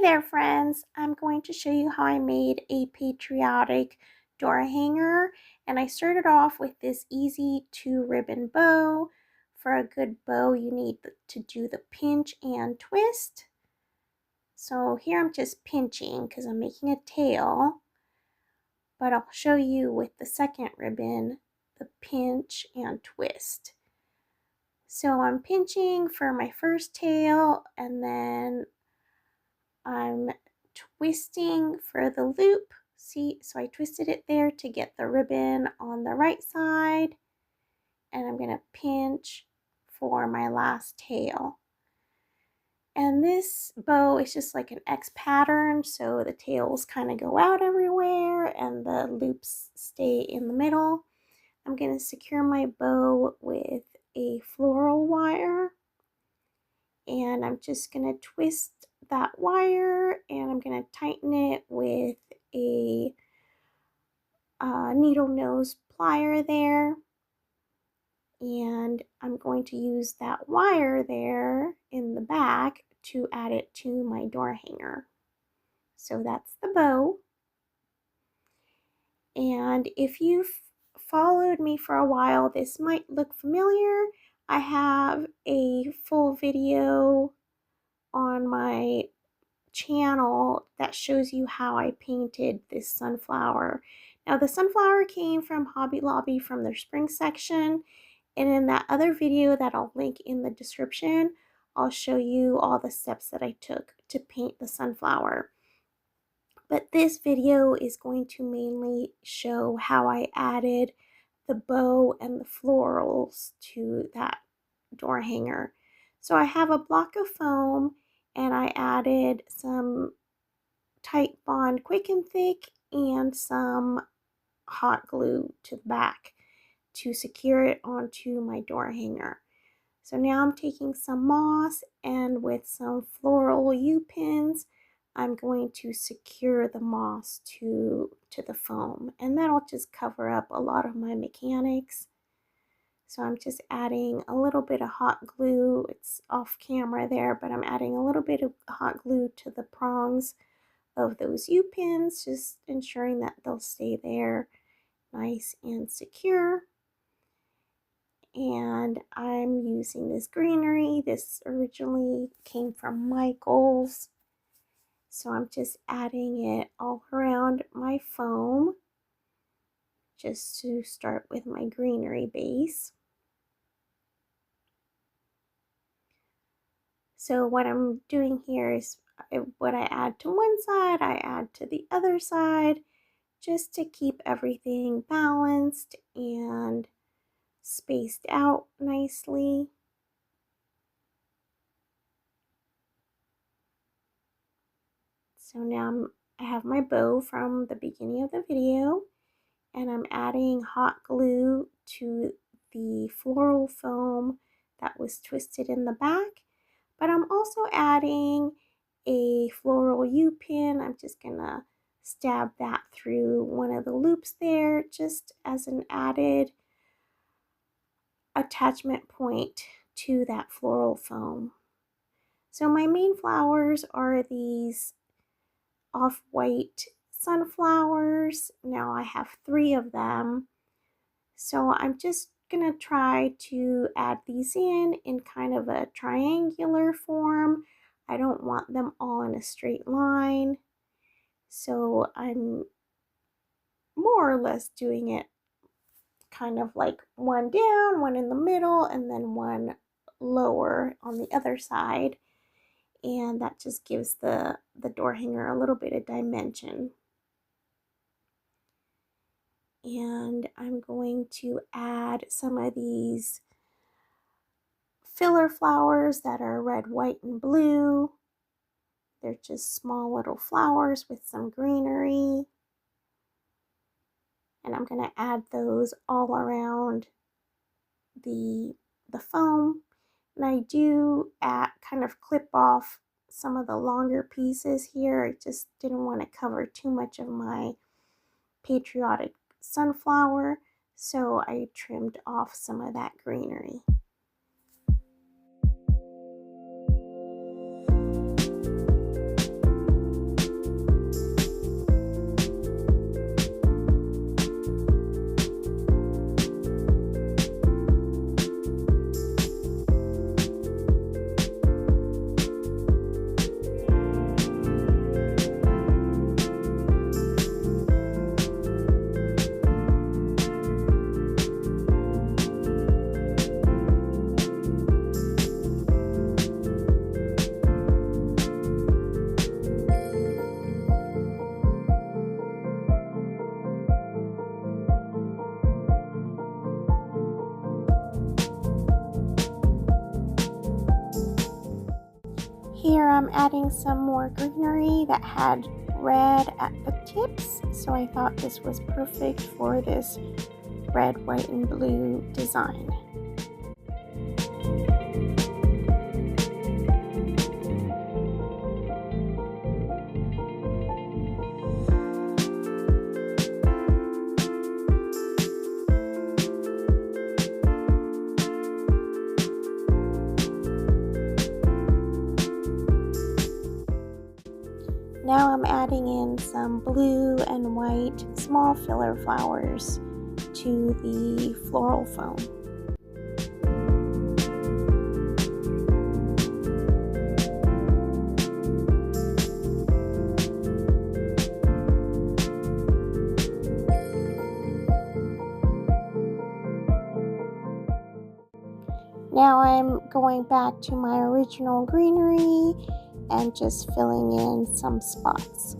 there, friends. I'm going to show you how I made a patriotic door hanger, and I started off with this easy 2-ribbon bow. For a good bow, you need to do the pinch and twist. So here I'm just pinching because I'm making a tail, but I'll show you with the second ribbon the pinch and twist. So I'm pinching for my first tail, and then I'm twisting for the loop. See, so I twisted it there to get the ribbon on the right side, and I'm gonna pinch for my last tail. And this bow is just like an X pattern, so the tails kind of go out everywhere and the loops stay in the middle. I'm gonna secure my bow with a floral wire, and I'm just gonna twist that wire, and I'm going to tighten it with a needle nose plier there, and I'm going to use that wire there in the back to add it to my door hanger. So that's the bow, and if you've followed me for a while, this might look familiar. I have a full video on my channel that shows you how I painted this sunflower. Now the sunflower came from Hobby Lobby from their spring section, and in that other video that I'll link in the description, I'll show you all the steps that I took to paint the sunflower. But this video is going to mainly show how I added the bow and the florals to that door hanger. So I have a block of foam, and I added some Tight Bond Quick and Thick and some hot glue to the back to secure it onto my door hanger. So now I'm taking some moss, and with some floral U-pins, I'm going to secure the moss to the foam, and that'll just cover up a lot of my mechanics. So I'm just adding a little bit of hot glue. It's off camera there, but I'm adding a little bit of hot glue to the prongs of those U-pins, just ensuring that they'll stay there nice and secure. And I'm using this greenery. This originally came from Michael's. So I'm just adding it all around my foam, just to start with my greenery base. So what I'm doing here is what I add to one side, I add to the other side, just to keep everything balanced and spaced out nicely. So now I have my bow from the beginning of the video, and I'm adding hot glue to the floral foam that was twisted in the back, but I'm also adding a floral U-pin. I'm just gonna stab that through one of the loops there, just as an added attachment point to that floral foam. So my main flowers are these off-white sunflowers. Now I have 3 of them. So I'm just gonna try to add these in kind of a triangular form. I don't want them all in a straight line. So I'm more or less doing it kind of like one down, one in the middle, and then one lower on the other side. And that just gives the door hanger a little bit of dimension. And I'm going to add some of these filler flowers that are red, white, and blue. They're just small little flowers with some greenery. And I'm going to add those all around the foam. And I do kind of clip off some of the longer pieces here. I just didn't want to cover too much of my patriotic sunflower, so I trimmed off some of that greenery. adding some more greenery that had red at the tips, so I thought this was perfect for this red, white, and blue design. Now I'm adding in some blue and white small filler flowers to the floral foam. Now I'm going back to my original greenery and just filling in some spots.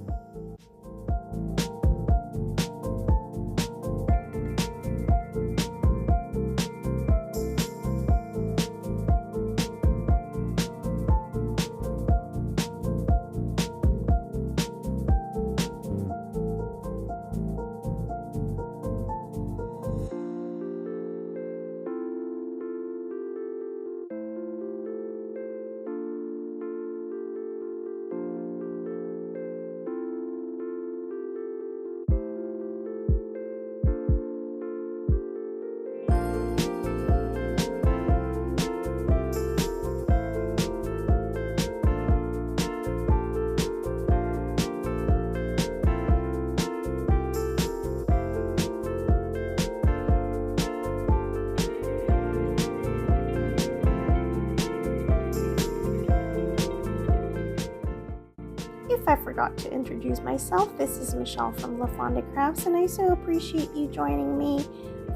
If I forgot to introduce myself, this is Michelle from LaFonda Crafts, and I so appreciate you joining me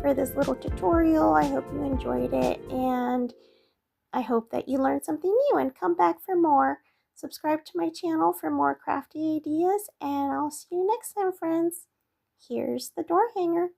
for this little tutorial. I hope you enjoyed it, and I hope that you learned something new and come back for more. Subscribe to my channel for more crafty ideas, and I'll see you next time, friends. Here's the door hanger.